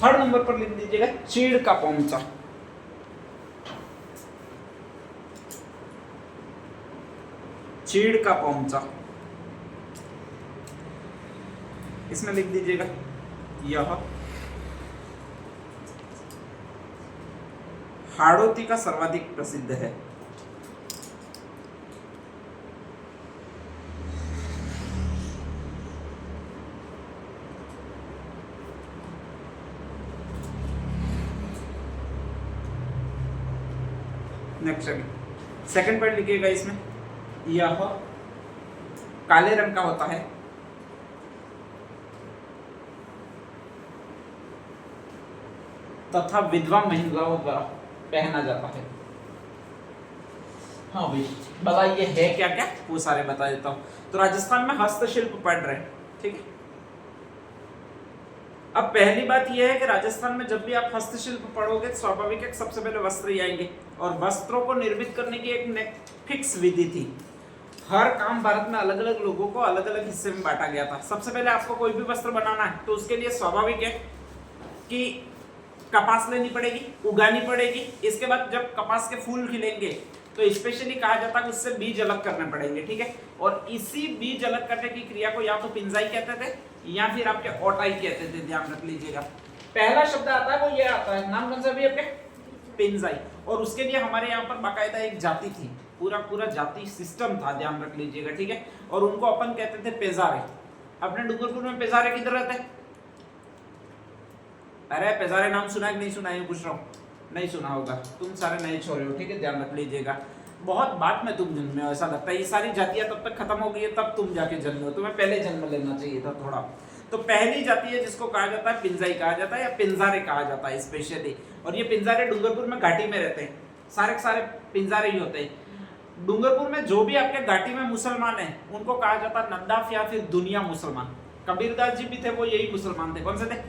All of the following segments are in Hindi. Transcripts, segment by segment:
थर्ड नंबर पर लिख दीजिएगा चीड़ का पोंचा। चीड़ का पोंचा, इसमें लिख दीजिएगा यह हाड़ौती का सर्वाधिक प्रसिद्ध है। नेक्स्ट सेकंड पॉइंट लिखिएगा, इसमें यह काले रंग का होता है तथा विधवा महिलाओं द्वारा पहना जाता है। हाँ भाई बताइए है क्या क्या, वो सारे बता देता हूँ। तो राजस्थान में हस्तशिल्प पढ़ रहे हैं, ठीक है। अब पहली बात यह है कि राजस्थान में जब भी आप हस्तशिल्प पढ़ोगे तो स्वाभाविक है सबसे पहले वस्त्र ही आएंगे, और वस्त्रों को निर्मित करने की एक फिक्स विधि थी। हर काम भारत में अलग अलग लोगों को अलग अलग हिस्से में बांटा गया था। सबसे पहले आपको कोई भी वस्त्र बनाना है तो उसके लिए स्वाभाविक है कि कपास लेनी पड़ेगी, उगानी पड़ेगी। इसके बाद जब कपास के फूल खिलेंगे तो स्पेशली कहा जाता है कि उससे बीज अलग करने पड़ेंगे, ठीक है। और इसी बीज अलग करने की क्रिया को या तो पिंजाई कहते थे या फिर आपके ओटाई कहते थे, ध्यान रख लीजिएगा। पहला शब्द आता है वो ये आता है, नाम कौन सा भी आपके, पिंजाई। और उसके लिए हमारे यहाँ पर बाकायदा एक जाति थी, पूरा जाति सिस्टम था, ध्यान रख लीजिएगा, ठीक है। और उनको अपन कहते थे पेजारे। अपने डूंगरपुर में पेजारे किधर रहते हैं? अरे पेजारे नाम सुना है कि नहीं सुना है, पूछ रहा हूँ, नहीं सुना होगा, तुम सारे नए छोरे हो, ठीक है, ध्यान रख लीजिएगा। बहुत बाद में तुम जन्मे हो, ऐसा लगता है ये सारी जातियां तब तक खत्म हो गई है तब तुम जाके जन्मे हो, तुम्हें पहले जन्म लेना चाहिए था थोड़ा। तो पहली जाति है जिसको कहा जाता है पिंजाई कहा जाता है या पिंजारे कहा जाता है स्पेशली। और ये पिंजारे डूंगरपुर में घाटी में रहते हैं, सारे पिंजारे ही होते हैं। डूंगरपुर में जो भी आपके घाटी में मुसलमान है उनको कहा जाता है नंदाफ या फिर दुनिया मुसलमान। कबीरदास जी भी थे, वो यही मुसलमान थे। कौन से थे?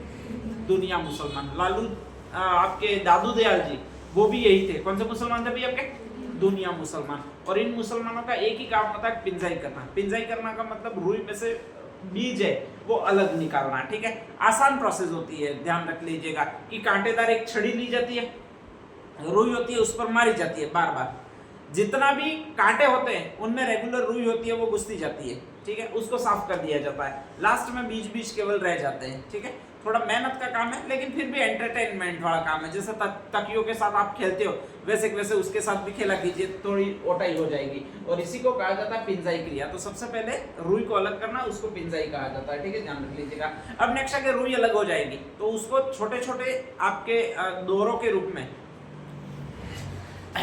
दुनिया मुसलमान। लालू आपके दादू दयाल जी वो भी यही थे। कौन से मुसलमान थे भाई आपके? दुनिया मुसलमान। और इन मुसलमानों का एक ही काम होता है पिंजाई करना। पिंजाई करना का मतलब रुई में से बीज है वो अलग निकालना, ठीक है। आसान प्रोसेस होती है, ध्यान रख लीजिएगा कि कांटेदार एक छड़ी ली जाती है, रुई होती है, उस पर मारी जाती है बार बार। जितना भी कांटे होते हैं उनमें रेगुलर रुई होती है, वो घुसती जाती है, ठीक है। उसको साफ कर दिया जाता है, लास्ट में बीज केवल रह जाते हैं, ठीक है। थोड़ा मेहनत का काम है लेकिन फिर भी एंटरटेनमेंट वाला काम है। जैसे तकियों के साथ आप खेलते हो वैसे वैसे उसके साथ भी खेला कीजिए, थोड़ी ओटाई हो जाएगी। और इसी को कहा जाता है पिंजाई क्रिया। तो सबसे पहले रुई को अलग करना, उसको पिंजाई कहा जाता है, ठीक है, ध्यान रख लीजिएगा। अब नेक्स्ट आगे रुई अलग हो जाएगी तो उसको छोटे छोटे आपके दोरों के रूप में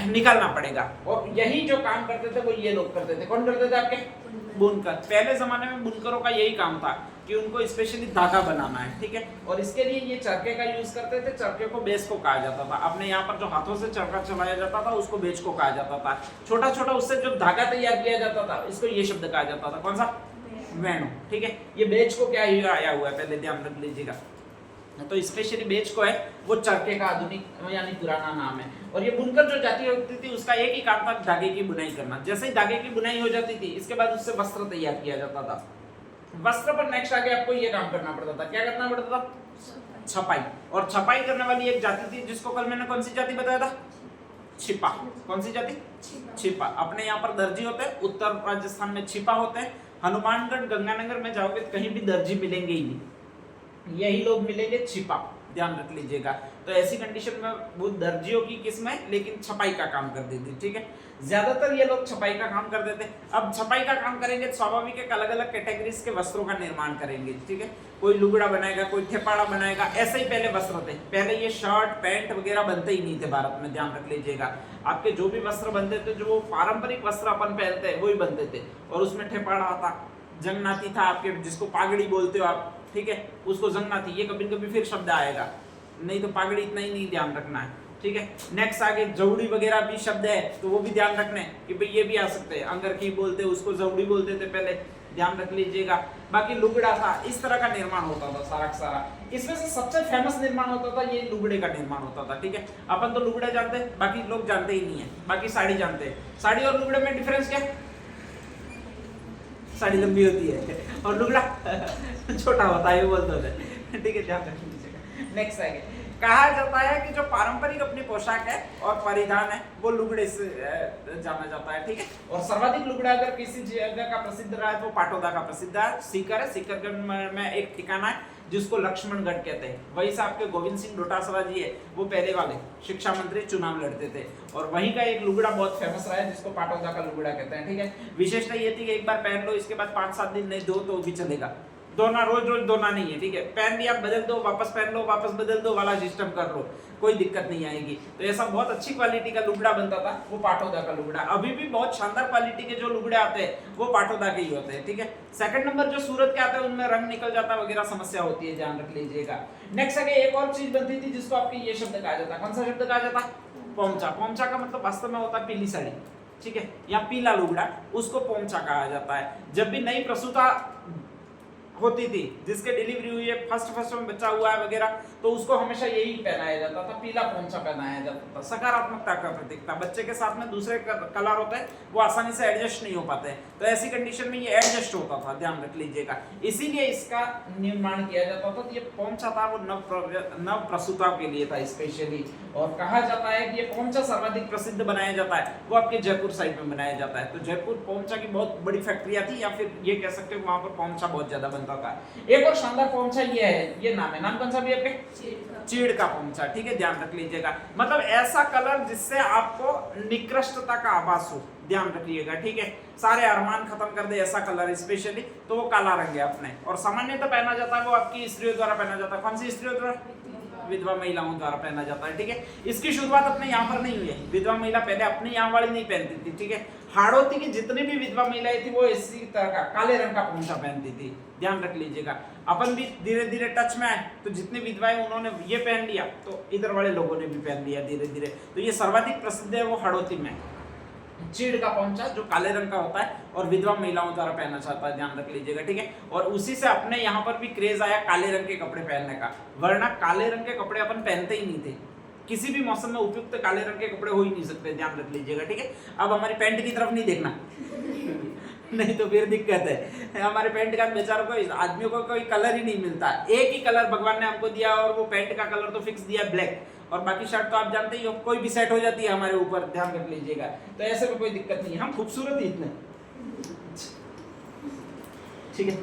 निकालना पड़ेगा। और यही जो काम करते थे वो ये लोग करते थे। कौन करते थे? आपके बुनकर। पहले जमाने में बुनकरों का यही काम था कि उनको स्पेशली धागा बनाना है, ठीक है। और इसके लिए ये चरखे का यूज करते थे। चरखे को बेच को कहा जाता था। अपने यहाँ पर जो हाथों से चरखा चलाया जाता था उसको बेच को कहा जाता था। छोटा छोटा उससे जो धागा तैयार किया जाता था इसको ये शब्द कहा जाता था। कौन सा? वेणु, ठीक है। ये बेच को क्या आया हुआ है पहले ध्यान रख लीजिएगा। तो स्पेशली बेच को है वो चरखे का आधुनिक यानी पुराना नाम है। और ये बुनकर जो जाति होती थी उसका एक ही काम था धागे की बुनाई करना। जैसे ही धागे की बुनाई हो जाती थी इसके बाद उससे वस्त्र तैयार किया जाता था। वस्त्र पर नेक्स्ट आगे आपको ये काम करना पड़ता था। क्या करना पड़ता था? छपाई। और छपाई करने वाली एक जाति थी जिसको कल मैंने कौन सी जाति बताया था? छिपा। कौन सी जाति? छिपा। अपने यहाँ पर दर्जी होते हैं, उत्तर राजस्थान में छिपा होते हैं। हनुमानगढ़ गंगानगर में जाओगे तो कहीं भी दर्जी मिलेंगे ही नहीं, यही लोग मिलेंगे छिपा, ध्यान रख लीजिएगा। तो ऐसी कंडीशन में वो दर्जियों की किस्में लेकिन छपाई का काम कर देती, ठीक है। ज्यादातर ये लोग छपाई का काम कर देते। अब छपाई का काम करेंगे तो स्वाभाविक है अलग अलग कैटेगरीज के वस्त्रों का निर्माण करेंगे, ठीक है। कोई लुगड़ा बनाएगा, कोई ठेपाड़ा बनाएगा, ऐसे ही पहले वस्त्र थे। पहले ये शर्ट पैंट वगैरह बनते ही नहीं थे भारत में, ध्यान रख लीजिएगा। आपके जो भी वस्त्र बनते थे, जो पारंपरिक वस्त्र अपन पहनते हैं वही बनते थे। और उसमें ठेपाड़ा आता, जंगनाती था आपके, जिसको पागड़ी बोलते हो आप, ठीक है, उसको जंगनाती। ये कभी कभी फिर शब्द आएगा, नहीं तो पागड़ी इतना ही नहीं ध्यान रखना है, ठीक है। नेक्स्ट आगे जौड़ी वगैरह भी शब्द है तो वो भी ध्यान रखने कि भाई ये भी आ सकते हैं। अंगरखी बोलते उसको जौड़ी बोलते थे पहले, ध्यान रख लीजिएगा। बाकी लुगड़ा था, इस तरह का निर्माण होता था सारा का सारा। इसमें से सबसे फेमस निर्माण होता था ये लुगड़े का निर्माण होता था, ठीक है। अपन तो लुगड़े जानते हैं, बाकी लोग जानते ही नहीं है। बाकी साड़ी जानते हैं। साड़ी और लुगड़े में डिफरेंस क्या? साड़ी लंबी होती है और लुगड़ा छोटा होता है, ये बोलते होते, ठीक है, ध्यान रख लीजिएगा। नेक्स्ट आगे कहा जाता है कि जो पारंपरिक अपनी पोशाक है और परिधान है वो लुगड़े से जाना जाता है, ठीक है। और सर्वाधिक लुगड़ा अगर किसी जगह का प्रसिद्ध रहा है तो पाटोदा का प्रसिद्ध है। सीकर है, सीकर में एक ठिकाना है जिसको लक्ष्मणगढ़ कहते हैं। वहीं से आपके गोविंद सिंह डोटासरा जी है, वो पहले वाले शिक्षा मंत्री चुनाव लड़ते थे और वहीं का एक लुगड़ा बहुत फेमस रहा है जिसको पाटोदा का लुगड़ा कहते हैं, ठीक है। विशेषता ये थी कि एक बार पहन लो, इसके बाद 5-7 दिन नहीं धो तो भी चलेगा। धोना रोज रोज धोना नहीं है, ठीक है। पहन लिया बदल दो, वापस पहन लो, वापस बदल दो वाला सिस्टम कर लो, कोई दिक्कत नहीं आएगी। तो ऐसा बहुत अच्छी क्वालिटी का लुगड़ा बनता था, वो पाटोदा का लुगड़ा। अभी भी बहुत शानदार क्वालिटी के जो लुगड़े आते हैं वो पाटोदा के ही होते हैं, ठीक है। सेकंड नंबर जो सूरत के आते हैं उनमें रंग निकल जाता वगैरह समस्या होती है, ध्यान रख लीजिएगा। नेक्स्ट आगे एक और चीज बनती थी जिसको आपके ये शब्द कहा जाता है। कौन सा शब्द कहा जाता है? पोंचा। पोंचा का मतलब वास्तव में होता है पीली साड़ी, ठीक है, या पीला लुगड़ा, उसको पोंचा कहा जाता है। जब भी नई प्रसूता होती थी, जिसके डिलीवरी हुई है, फर्स्ट में बच्चा हुआ है वगैरह, तो उसको हमेशा यही पहनाया जाता था, पीला पोंचा पहनाया जाता था। सकारात्मकता का प्रतीक था। बच्चे के साथ में दूसरे कलर होते हैं वो आसानी से एडजस्ट नहीं हो पाते, तो ऐसी कंडीशन में ये एडजस्ट होता था, ध्यान रख लीजिएगा। इसीलिए इसका निर्माण किया जाता था। तो ये पोंचा था वो नव प्रसूता के लिए था स्पेशली। और कहा जाता है कि ये पोंचा सर्वाधिक प्रसिद्ध बनाया जाता है वो आपके जयपुर साइड में बनाया जाता है। तो जयपुर पोंचा की बहुत बड़ी फैक्ट्रियां थी, या फिर ये कह सकते हो वहां पर पोंचा बहुत ज्यादा बनता था। एक और शानदार पोंचा ये है, ये नाम है, नाम कौन सा भी आपके? चीड़ का पोंचा, ठीक है, ध्यान रख लीजिएगा। मतलब ऐसा कलर जिससे आपको निकृष्टता का आभास हो, ध्यान रखिएगा, ठीक है। सारे अरमान खत्म कर दे ऐसा कलर स्पेशली, तो वो काला रंग है अपने। और सामान्यतः पहना जाता है वो आपकी स्त्रियों द्वारा पहना जाता है। कौन सी स्त्रियों द्वारा? विधवा महिलाओं द्वारा पहना जाता है, ठीक है। इसकी शुरुआत अपने यहाँ पर नहीं हुई है। विधवा महिला पहले अपने यहाँ वाली नहीं पहनती थी, ठीक है। हाड़ौती की जितनी भी विधवा महिलाएं थी वो इसी तरह का काले रंग का पोंचा पहनती थी, ध्यान रख लीजिएगा। अपन भी धीरे धीरे टच में आए, तो जितनी विधवाएं उन्होंने ये पहन लिया, तो इधर वाले लोगों ने भी पहन लिया धीरे धीरे। तो ये सर्वाधिक प्रसिद्ध है वो हाड़ौती में चीड़ का पोंचा, जो काले रंग का होता है और विधवा महिलाओं द्वारा पहना जाता है, ध्यान रख लीजिएगा, ठीक है। और उसी से अपने यहाँ पर भी क्रेज आया काले रंग के कपड़े पहनने का, वरना काले रंग के कपड़े अपन पहनते ही नहीं थे। किसी भी मौसम में उपयुक्त काले रंग के कपड़े हो ही नहीं सकते, ध्यान रख लीजिएगा, ठीक है। अब हमारी पैंट की तरफ नहीं देखना नहीं तो फिर दिक्कत है। हमारे पैंट का बेचारों को, आदमियों को कोई कलर ही नहीं मिलता। एक ही कलर भगवान ने हमको दिया और वो पैंट का कलर तो फिक्स दिया ब्लैक, और बाकी शर्ट तो आप जानते ही हो कोई भी सेट हो जाती है हमारे ऊपर, ध्यान रख लीजिएगा। तो ऐसे में कोई दिक्कत नहीं है, हम खूबसूरत ही इतने, ठीक है,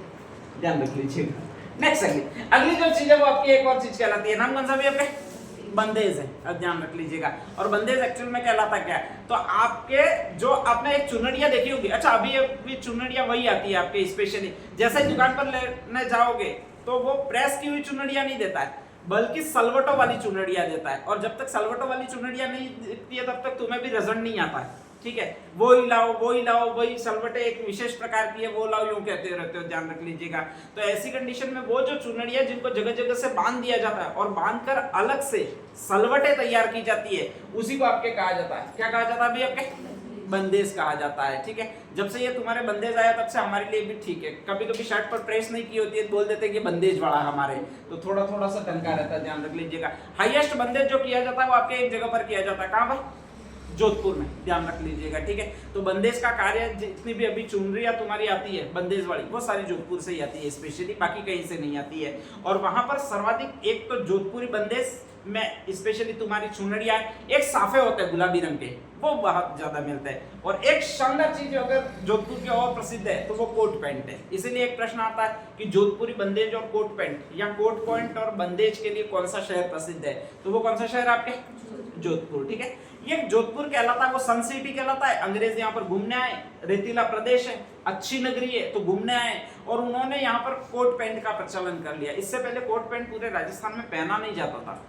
ध्यान रख लीजिएगा। नेक्स्ट अगली जो चीज है वो आपकी एक और चीज कहलाती है, नाम कौन सा भी आपके? बंदेज है, अब ध्यान रख लीजिएगा। और बंदेज एक्चुअल में कहलाता क्या है? तो आपके जो आपने एक चुनरिया देखी होगी, अच्छा अभी चुनरिया वही आती है आपके स्पेशली, जैसे ही दुकान पर लेने जाओगे तो वो प्रेस की हुई चुनरिया नहीं देता है, बल्कि सलवटों वाली चुनरिया देता है। और जब तक सलवटों वाली चुनरिया नहीं दिखती है तब तक तुम्हें भी रिजल्ट नहीं आता है, ठीक है। वो ही लाओ, वही सलवटे एक विशेष प्रकार की है, वो लाओ, यूं कहते रहते हो, ध्यान रख लीजिएगा। तो ऐसी कंडीशन में वो जो चुनरिया जिनको जगह जगह से बांध दिया जाता है और बांधकर अलग से सलवटे तैयार की जाती है, उसी को आपके कहा जाता है, क्या कहा जाता है अभी आपके? बंदेज कहा जाता है, ठीक है। जब से ये तुम्हारे बंदेज आया तब से हमारे लिए भी ठीक है। कभी कभी शर्ट पर प्रेस नहीं की होती है, बोल देते कि बंदेज वाला हमारे, तो थोड़ा थोड़ा सा टंका रहता है, ध्यान रख लीजिएगा। हाईएस्ट बंदेज जो किया जाता है वो आपके एक जगह पर किया जाता है, कहाँ पर? जोधपुर में, ध्यान रख लीजिएगा, ठीक है। तो बंदेज का कार्य जितनी भी अभी चुनरिया तुम्हारी आती है बंदेज वाली, वो सारी जोधपुर से ही आती है स्पेशली, बाकी कहीं से नहीं आती है। और वहां पर सर्वाधिक एक तो जोधपुरी बंदेज में स्पेशली तुम्हारी चुनरिया, एक साफे होते हैं गुलाबी रंग के, वो बहुत ज्यादा मिलते हैं। और एक शानदार चीज अगर जोधपुर की और प्रसिद्ध है तो वो कोट पैंट है। इसीलिए एक प्रश्न आता है कि जोधपुरी बंदेज और कोट पैंट, या कोट पैंट और बंदेज के लिए कौन सा शहर प्रसिद्ध है? तो वो कौन सा शहर आपके? जोधपुर, ठीक है। ये जोधपुर कहलाता है, वो सन सिटी कहलाता है। अंग्रेज यहाँ पर घूमने आए, रेतीला प्रदेश है, अच्छी नगरी है, तो घूमने आए और उन्होंने यहाँ पर कोट पैंट का प्रचलन कर लिया। इससे पहले कोट पैंट पूरे राजस्थान में पहना नहीं जाता था।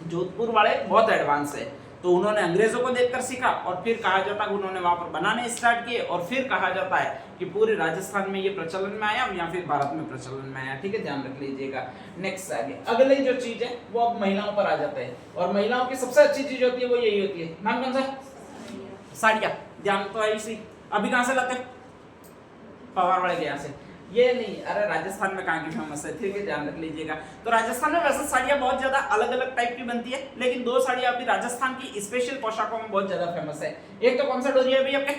जोधपुर वाले बहुत एडवांस है, तो उन्होंने अंग्रेजों को देखकर सीखा और फिर कहा जाता है उन्होंने वहां पर बनाने स्टार्ट किए, और फिर कहा जाता है कि पूरे राजस्थान में ये प्रचलन में आया या फिर भारत में प्रचलन में आया, ठीक है, ध्यान रख लीजिएगा। नेक्स्ट आगे अगली जो चीज है वो अब महिलाओं पर आ जाते हैं, और महिलाओं की सबसे अच्छी चीज होती है वो यही होती है, नाम कौन सा? साड़ियाँ। ध्यान तो आई सी, अभी कहाँ से लाते? पवार वाले के यहाँ से। ये नहीं, अरे राजस्थान में कहाँ की फेमस है, ठीक है, ध्यान रख लीजिएगा। तो राजस्थान में वैसे साड़ियाँ बहुत ज्यादा अलग अलग टाइप की बनती है, लेकिन दो साड़ियाँ अभी राजस्थान की स्पेशल पोशाकों में बहुत ज्यादा फेमस है। एक तो कौन सा डोरिया है भैया आपके?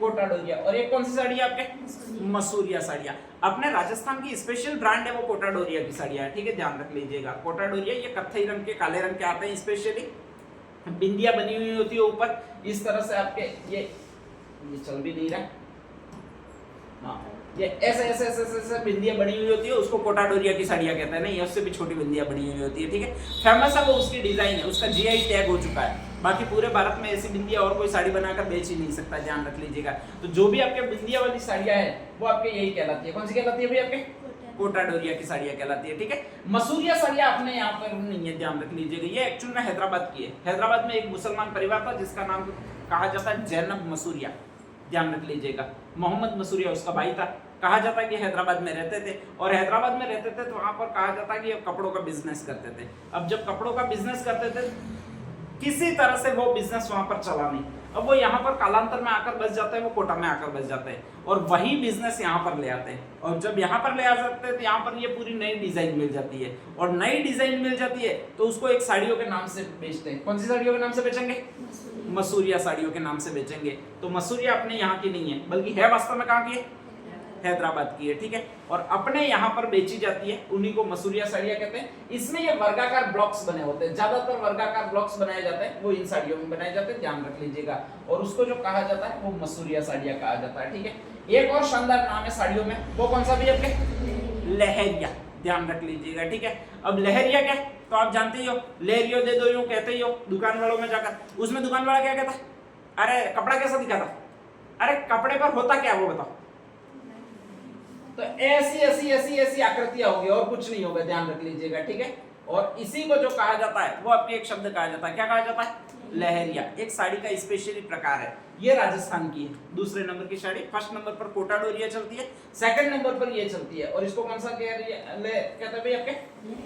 कोटा डोरिया। और एक कौन सी साड़ी है आपके? मसूरिया साड़ियाँ। अपने राजस्थान की स्पेशल ब्रांड है वो कोटा डोरिया की साड़ियाँ है, ठीक है, ध्यान रख लीजिएगा। कोटा डोरिया ये कत्थई रंग के काले रंग के आते हैं, स्पेशली बिंदिया बनी हुई होती है ऊपर इस तरह से आपके। ये चल भी नहीं रहा, हाँ, ये ऐसे ऐसे ऐसे ऐसे बिंदिया बनी हुई होती है, उसको कोटा डोरिया की साड़ियाँ कहते हैं। नहीं, उससे भी छोटी बिंदिया बनी हुई होती है, ठीक है। फेमस है वो, उसकी डिजाइन है, उसका जीआई टैग हो चुका है। बाकी पूरे भारत में ऐसी बिंदिया और कोई साड़ी बनाकर बेच ही नहीं सकता, ध्यान रख लीजिएगा। तो जो भी आपके बिंदिया वाली साड़ियाँ हैं वो आपके यही कहलाती है। कौन सी कहलाती है भाई? आपके कोटा डोरिया की साड़ियाँ कहलाती है, ठीक है। मसूरिया साड़ियाँ अपने यहाँ पर नहीं है, ध्यान रख लीजिएगा। ये एक्चुअल में हैदराबाद की है। हैदराबाद में एक मुसलमान परिवार था जिसका नाम कहा जाता है जैनब मसूरिया, ध्यान रख लीजिएगा। मोहम्मद मसूरिया उसका भाई था। कहा जाता है कि हैदराबाद में रहते थे, और हैदराबाद में रहते थे तो वहां पर कहा जाता है कि अब कपड़ों का बिजनेस करते थे। अब जब कपड़ों का बिजनेस करते थे, किसी तरह से वो बिजनेस वहां पर चला नहीं। अब वो यहाँ पर कालांतर में आकर बस जाते हैं, वो कोटा में आकर बस जाते हैं, और वही बिजनेस यहाँ पर ले आते हैं। और जब यहाँ पर ले आ जाते हैं तो यहाँ पर ये पूरी नई डिजाइन मिल जाती है, और नई डिजाइन मिल जाती है तो उसको एक साड़ियों के नाम से बेचते हैं। कौन सी साड़ियों के नाम से बेचेंगे? मसूरिया साड़ियों के नाम से बेचेंगे। तो मसूरिया अपने यहाँ की नहीं है, बल्कि है वास्तव में कहाँ की है? हैदराबाद की है, ठीक है। और अपने यहाँ पर बेची जाती है, उन्हीं को मसूरिया साड़ियाँ कहते हैं। इसमें ये वर्गाकार ब्लॉक्स बने होते हैं, ज्यादातर वर्गाकार ब्लॉक्स बनाए जाते हैं, वो इन साड़ियों में बनाए जाते हैं, ध्यान रख लीजिएगा। और उसको जो कहा जाता है वो मसूरिया साड़ियाँ कहा जाता है, ठीक है। एक और शानदार नाम है साड़ियों में, वो कौन सा भी आपके? लहरिया, ध्यान रख लीजिएगा, ठीक है। अब लहरिया क्या तो आप जानते ही हो, लहरियो दे दो यूं कहते ही हो दुकान वालों में जाकर। उसमें दुकान वाला क्या कहता? अरे कपड़ा कैसा दिखाता? अरे कपड़े पर होता क्या वो बताओ। तो ऐसी ऐसी ऐसी ऐसी आकृतियां होगी और कुछ नहीं होगा, ध्यान रख लीजिएगा, ठीक है। और इसी को जो कहा जाता है वो आपके एक शब्द कहा जाता है, क्या कहा जाता है? लहरिया। एक साड़ी का स्पेशली प्रकार है, ये राजस्थान की है। दूसरे नंबर की साड़ी, फर्स्ट नंबर पर कोटा डोरिया चलती है, सेकंड नंबर पर ये चलती है, और इसको कौन सा कहते हैं भाई? आपके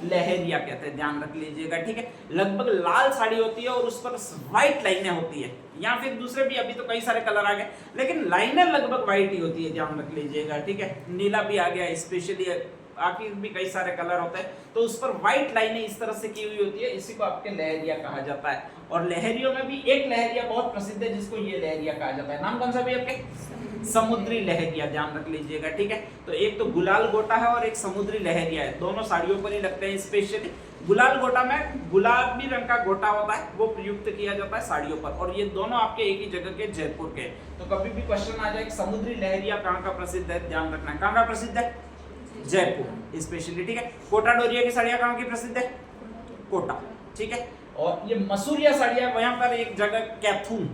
लहरिया कहते हैं, ध्यान रख लीजिएगा, ठीक है। लगभग लाल साड़ी होती है और उस पर व्हाइट लाइनें होती है, या फिर दूसरे भी, अभी तो कई सारे कलर आ गए, लेकिन लाइनें लगभग व्हाइट ही होती है, ध्यान रख लीजिएगा, ठीक है। नीला भी आ गया स्पेशली, बाकी भी कई सारे कलर होते हैं, तो उस पर व्हाइट लाइनें इस तरह से की हुई होती है, इसी को आपके लहरिया कहा जाता है। और लहरियों में भी एक लहरिया बहुत प्रसिद्ध है जिसको ये लहरिया कहा जाता है। नाम कौन सा भी आपके? समुद्री लहरिया, ध्यान रख लीजिएगा, ठीक है। तो एक तो गुलाल गोटा है और एक समुद्री लहरिया है, दोनों साड़ियों पर ही लगते हैं। स्पेशली गुलाल गोटा में गुलाबी रंग का गोटा होता है, वो प्रयुक्त किया जाता है साड़ियों पर, और ये दोनों आपके एक ही जगह के जयपुर के। तो कभी भी क्वेश्चन आ जाए समुद्री लहरिया कहाँ का प्रसिद्ध है, ध्यान रखना है, कहाँ का प्रसिद्ध है? जयपुर स्पेशली, ठीक है। कोटा डोरिया की साड़ियाँ कहाँ की प्रसिद्ध है? कोटा, ठीक है। और ये मसूरिया साड़ियाँ वहां पर एक जगह कैथून,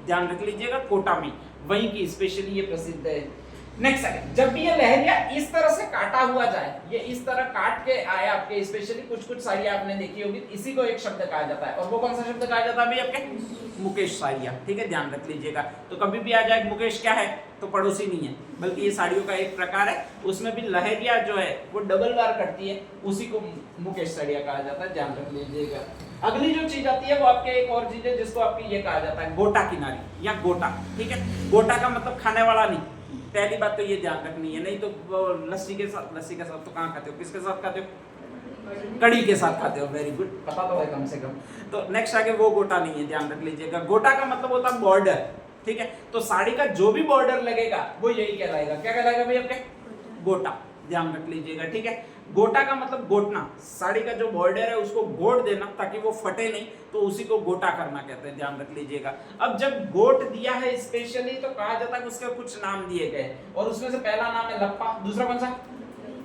ध्यान रख लीजिएगा, कोटा में, वहीं की स्पेशली ये प्रसिद्ध है। नेक्स्ट है, जब भी ये लहरिया इस तरह से काटा हुआ जाए, ये इस तरह काट के आए आपके, स्पेशली कुछ कुछ साड़ियाँ आपने देखी होगी, इसी को एक शब्द कहा जाता है, और वो कौन सा शब्द कहा जाता है भाई? आपके मुकेश साड़ियाँ, ठीक है, ध्यान रख लीजिएगा। तो कभी भी आ जाए मुकेश क्या है तो पड़ोसी नहीं है, बल्कि ये साड़ियों का एक प्रकार है, उसमें भी लहरिया जो है वो डबल बार कटती है, उसी को मुकेश साड़ियाँ कहा जाता है, ध्यान रख लीजिएगा। अगली जो चीज आती है वो आपके एक और चीज है जिसको आपकी ये कहा जाता है गोटा किनारी या गोटा, ठीक है। गोटा का मतलब खाने वाला नहीं, पहली बात तो ये ध्यान रखनी है, नहीं तो लस्सी के साथ तो कहाँ खाते हो, किसके साथ खाते हो? कड़ी के साथ खाते हो, वेरी गुड, पता तो है कम से कम। तो नेक्स्ट आगे वो गोटा नहीं है, ध्यान रख लीजिएगा। गोटा का मतलब होता है बॉर्डर, ठीक है। तो साड़ी का जो भी बॉर्डर लगेगा वो यही कहलाएगा, क्या कहलाएगा भाई? आपके गोटा, ध्यान रख लीजिएगा, ठीक है। गोटा का मतलब गोटना, साड़ी का जो बॉर्डर है उसको गोट देना ताकि वो फटे नहीं, तो उसी को गोटा करना कहते हैं, ध्यान रख लीजिएगा। अब जब गोट दिया है स्पेशली तो कहा जाता है कि उसके कुछ नाम दिए गए, और उसमें से पहला नाम है लप्पा, दूसरा कौन सा?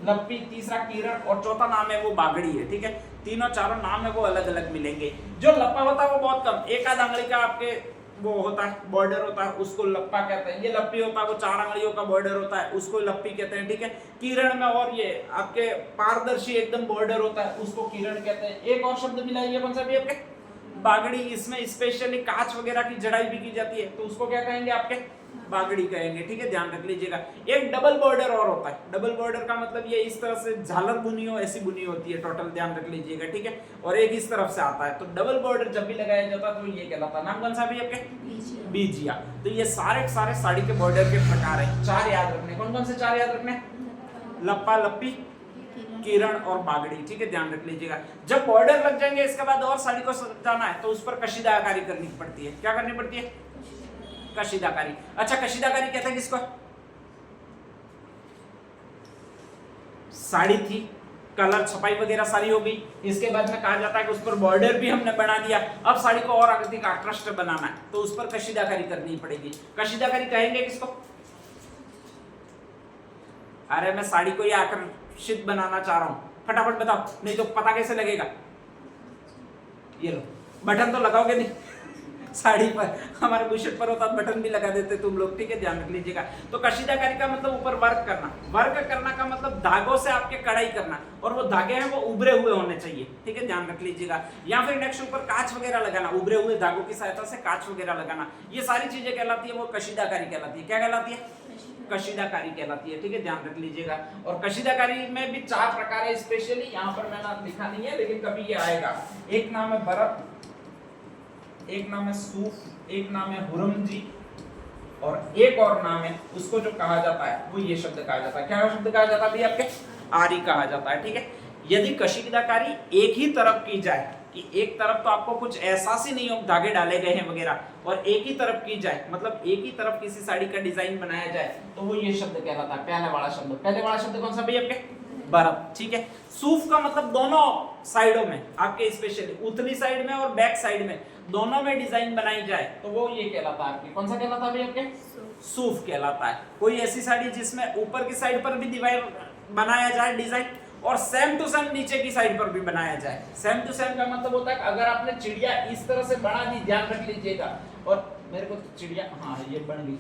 लप्पी, तीसरा किरण, और चौथा नाम है वो बागड़ी है, ठीक है। तीनों चारों नाम है वो अलग अलग मिलेंगे। जो लप्पा होता है वो बहुत कम, एक आध अंगुली का आपके वो होता है, बॉर्डर होता है, उसको लप्पा कहते हैं। ये लप्पी होता है, वो 4 अंगुलियों का बॉर्डर होता है, उसको लप्पी कहते हैं, ठीक है। किरण में और ये आपके पारदर्शी एकदम बॉर्डर होता है, उसको किरण कहते हैं। एक और शब्द मिला है, ये कौन सा भी आपके? बागड़ी। इसमें स्पेशली कांच वगैरह की जड़ाई भी की जाती है, तो उसको क्या कहेंगे? आपके बागड़ी कहेंगे, ठीक है, ध्यान रख लीजिएगा। एक डबल बॉर्डर और होता है, डबल बॉर्डर का मतलब ये इस तरह से झालर बुनी हो ऐसी बुनी होती है टोटल, ध्यान रख लीजिएगा, ठीक है। और एक इस तरफ से आता है, तो डबल बॉर्डर जब भी लगाया जाता है तो ये कहलाता है, नाम कौन सा भी आपके? बीजिया। तो ये सारे साड़ी के बॉर्डर के प्रकार है, 4 याद रखने। कौन कौन से 4 याद रखने? लप्पा, लप्पी, किरण और बागड़ी, ठीक है, ध्यान रख लीजिएगा। जब बॉर्डर लग जाएंगे इसके बाद और साड़ी को सजाना है तो उस पर कशीदाकारी करनी पड़ती है, क्या करनी पड़ती है? कशीदाकारी। अच्छा, कशीदाकारी कहते हैं किसको? साड़ी थी, कलर छपाई वगैरह सारी हो गई, इसके बाद में कहा जाता है कि उस पर बॉर्डर भी हमने बना दिया, अब साड़ी को और अधिक आकृष्ट बनाना है तो उस पर कशीदाकारी करनी पड़ेगी। कशीदाकारी कहेंगे किसको? अरे मैं साड़ी को ये आकर्षित बनाना चाह रहा हूं, फटाफट बताओ, नहीं तो पता कैसे लगेगा? ये लो, बटन तो लगाओगे नहीं साड़ी पर, हमारे बुशर्ट पर होता बटन भी लगा देते तुम लोग, ठीक है, ध्यान रख लीजिएगा। तो कशीदाकारी का मतलब ऊपर वर्क करना, वर्क करना का मतलब धागों से आपके कढ़ाई करना, और वो धागे हैं वो उभरे हुए होने चाहिए, ठीक है, ध्यान रख लीजिएगा। या फिर नेक्स्ट ऊपर कांच वगैरह लगाना, उभरे हुए धागों की सहायता से कांच वगैरह लगाना, ये सारी चीजें कहलाती है वो कशीदाकारी कहलाती है। क्या कहलाती है? कशीदाकारी कहलाती है, ठीक है, ध्यान रख लीजिएगा। और कशीदाकारी में भी 4 प्रकार है, स्पेशली यहाँ पर मैंने लिखा नहीं है लेकिन कभी ये आएगा। एक नाम है भरत, एक नाम है सूफ, एक नाम है हुरमजी, और एक और नाम है उसको जो कहा जाता है वो ये शब्द कहा जाता है। क्या शब्द कहा जाता है? आपके आरी कहा जाता है, ठीक है। यदि कशीदाकारी एक ही तरफ की जाए कि एक तरफ तो आपको कुछ एहसास ही नहीं हो, धागे डाले गए हैं वगैरह, और एक ही तरफ की जाए मतलब एक ही तरफ किसी साड़ी का डिजाइन बनाया जाए तो वो ये शब्द कहलाता है, पहले वाला शब्द। पहले वाला शब्द कौन सा भैया? आपके भरत, ठीक है। सूफ का मतलब दोनों साइडों में, आपके स्पेशली उतली साइड में और बैक साइड में, दोनों में डिजाइन बनाई जाए तो वो ये कहलाता है आपके, कौन सा कहलाता है भैया? आपके सूफ कहलाता है। कोई ऐसी साड़ी जिसमें ऊपर की साइड पर भी डिवाइड बनाया जाए डिजाइन, और सेम टू सेम नीचे की साइड पर भी बनाया जाए। सेम टू सेम का मतलब होता है कि अगर आपने चिड़िया इस तरह से बना दी, ध्यान रख लीजिएगा, और मेरे को चिड़िया, हाँ ये बन गई,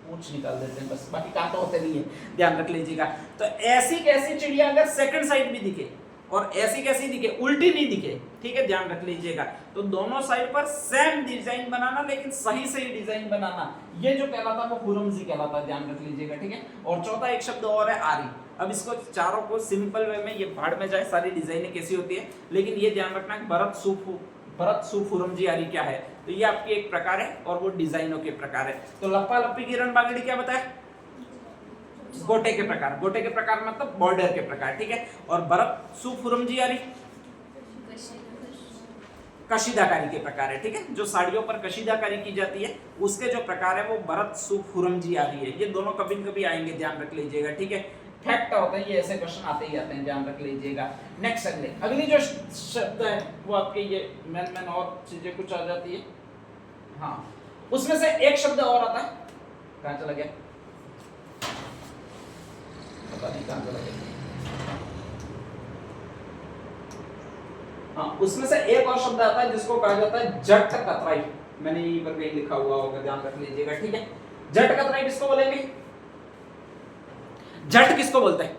पूंछ निकाल देते हैं बस, बाकी काम तो होते नहीं है, ध्यान रख लीजिएगा। तो ऐसी कैसी चिड़िया अगर सेकंड साइड भी दिखे और ऐसी कैसी दिखे, उल्टी नहीं दिखे, ठीक है, ध्यान रख लीजिएगा। तो दोनों साइड पर सेम डिजाइन बनाना, लेकिन सही सही डिजाइन बनाना, ये जो कहलाता है वो हुरमजी कहलाता है, ध्यान रख लीजिएगा, ठीक है। और चौथा एक शब्द और है आरी। अब इसको चारों को सिंपल वे में, ये भाड़ में जाए सारी डिजाइनें कैसी होती है, लेकिन ये ध्यान रखना कि भरत सूफ हुरमजी आरी क्या है, तो ये आपकी एक प्रकार है और वो डिजाइनों के प्रकार है। तो लप्पा लप्पी की रण बागड़ी क्या बताया? गोटे के प्रकार, गोटे के प्रकार मतलब बॉर्डर के प्रकार, ठीक है। और भरत सूफ हुरमजी आरी कशीदाकारी के प्रकार है, ठीक है। जो साड़ियों पर कशीदाकारी की जाती है उसके जो प्रकार है वो भरत सूफ हुरमजी आरी है। ये दोनों कभी न कभी आएंगे, ध्यान रख लीजिएगा, ठीक है। फैक्ट होता है, ये ऐसे क्वेश्चन आते ही आते हैं, ध्यान रख लीजिएगा। नेक्स्ट अगली जो शब्द है वो आपके ये मैन और चीजें कुछ आ जाती है, हाँ, उसमें से एक शब्द और आता है, कहाँ चला गया पता नहीं, कहाँ चला गया, हाँ, उसमें से एक और शब्द आता है जिसको कहा जाता है जट कतराई। मैंने यहीं पर कहीं लिखा हुआ होगा, ध्यान रख लीजिएगा, ठीक है। जट कतराई किसको बोलेंगे? जट किसको बोलते हैं?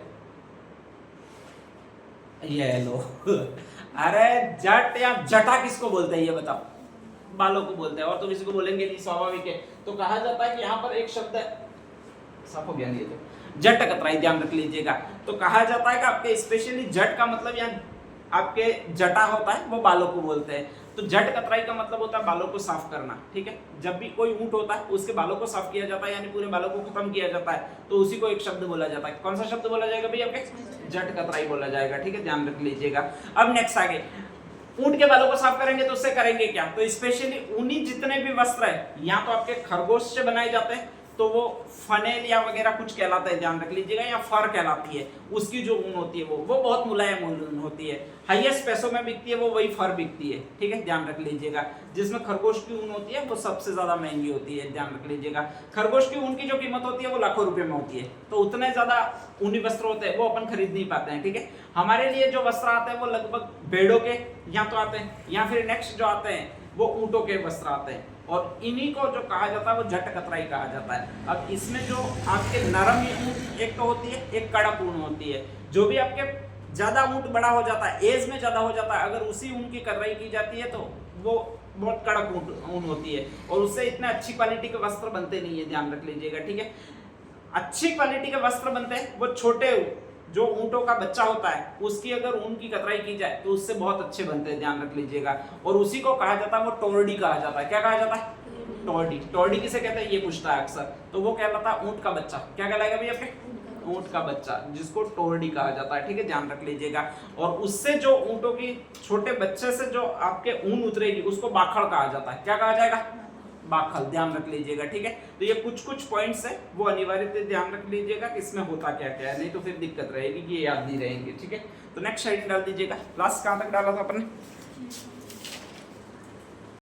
ये लो अरे जट या जटा किसको बोलते हैं ये बताओ? बालों को बोलते हैं, और तो किसी को बोलेंगे नहीं, स्वाभाविक है। तो कहा जाता है कि यहाँ पर एक शब्द है, साफ हो गया नहीं तो जट कतराई, ध्यान रख लीजिएगा। तो कहा जाता है कि आपके स्पेशली जट का मतलब यहाँ आपके जटा होता है वो बालों को बोलते हैं। तो जट कतराई का मतलब होता है बालों को साफ करना, ठीक है। जब भी कोई ऊंट होता है उसके बालों को साफ किया जाता है, यानी पूरे बालों को खत्म किया जाता है, तो उसी को एक शब्द बोला जाता है। कौन सा शब्द बोला जाएगा भैया? आपके जट कतराई बोला जाएगा, ठीक है, ध्यान रख लीजिएगा। अब नेक्स्ट आगे, ऊंट के बालों को साफ करेंगे तो उससे करेंगे क्या? तो स्पेशली ऊनी जितने भी वस्त्र है, या तो आपके खरगोश से बनाए जाते हैं तो वो फनेल या वगैरह कुछ कहलाता है, ध्यान रख लीजिएगा, या फर कहलाती है। उसकी जो ऊन होती है वो बहुत मुलायम ऊन होती है, हाईएस्ट पैसों में बिकती है वो, वही फर बिकती है, ठीक है, ध्यान रख लीजिएगा। जिसमें खरगोश की ऊन होती है वो सबसे ज्यादा महंगी होती है, ध्यान रख लीजिएगा। खरगोश की ऊन की जो कीमत होती है वो लाखों रुपए में होती है, तो उतने ज्यादा ऊनी वस्त्र होते हैं वो अपन खरीद नहीं पाते हैं, ठीक है। हमारे लिए जो वस्त्र आते हैं वो लगभग भेड़ों के या तो आते हैं, या फिर नेक्स्ट जो आते हैं वो ऊंटों के वस्त्र आते हैं, और इन्हीं को जो कहा जाता है वो जट कतराई कहा जाता है। अब इसमें जो आपके नरम ऊंट एक तो होती है, एक कड़क ऊन होती है। जो भी आपके ज्यादा ऊंट बड़ा हो जाता है, एज में ज्यादा हो जाता है, अगर उसी ऊन की कतराई की जाती है तो वो बहुत कड़क ऊन होती है, और उससे इतने अच्छी क्वालिटी के वस्त्र बनते नहीं है, ध्यान रख लीजिएगा, ठीक है। अच्छी क्वालिटी के वस्त्र बनते हैं वो छोटे जो ऊंटों का बच्चा होता है उसकी अगर ऊन की कतराई की जाए तो उससे बहुत अच्छे बनते हैं, ध्यान रख लीजिएगा। और उसी को कहा जाता है वो टोरडी कहा जाता है। क्या कहा जाता है? टोरडी। टोरडी किसे कहते हैं ये पूछता है अक्सर, तो वो कहलाता है ऊंट का बच्चा। क्या कहलाएगा भैया? आपके ऊंट का बच्चा, जिसको टोरडी कहा जाता है, ठीक है, ध्यान रख लीजिएगा। और उससे जो ऊंटों की छोटे बच्चे से जो आपके ऊन उतरेगी उसको बाखड़ कहा जाता है। क्या कहा जाएगा? बाखल, ध्यान रख लीजिएगा, ठीक है। तो ये कुछ कुछ पॉइंट्स है वो अनिवार्य ध्यान रख लीजिएगा कि इसमें होता क्या क्या है, नहीं तो फिर दिक्कत रहेगी कि ये याद नहीं रहेंगे, ठीक है। तो नेक्स्ट साइड डाल दीजिएगा। लास्ट कहाँ तक डाला था अपन ने?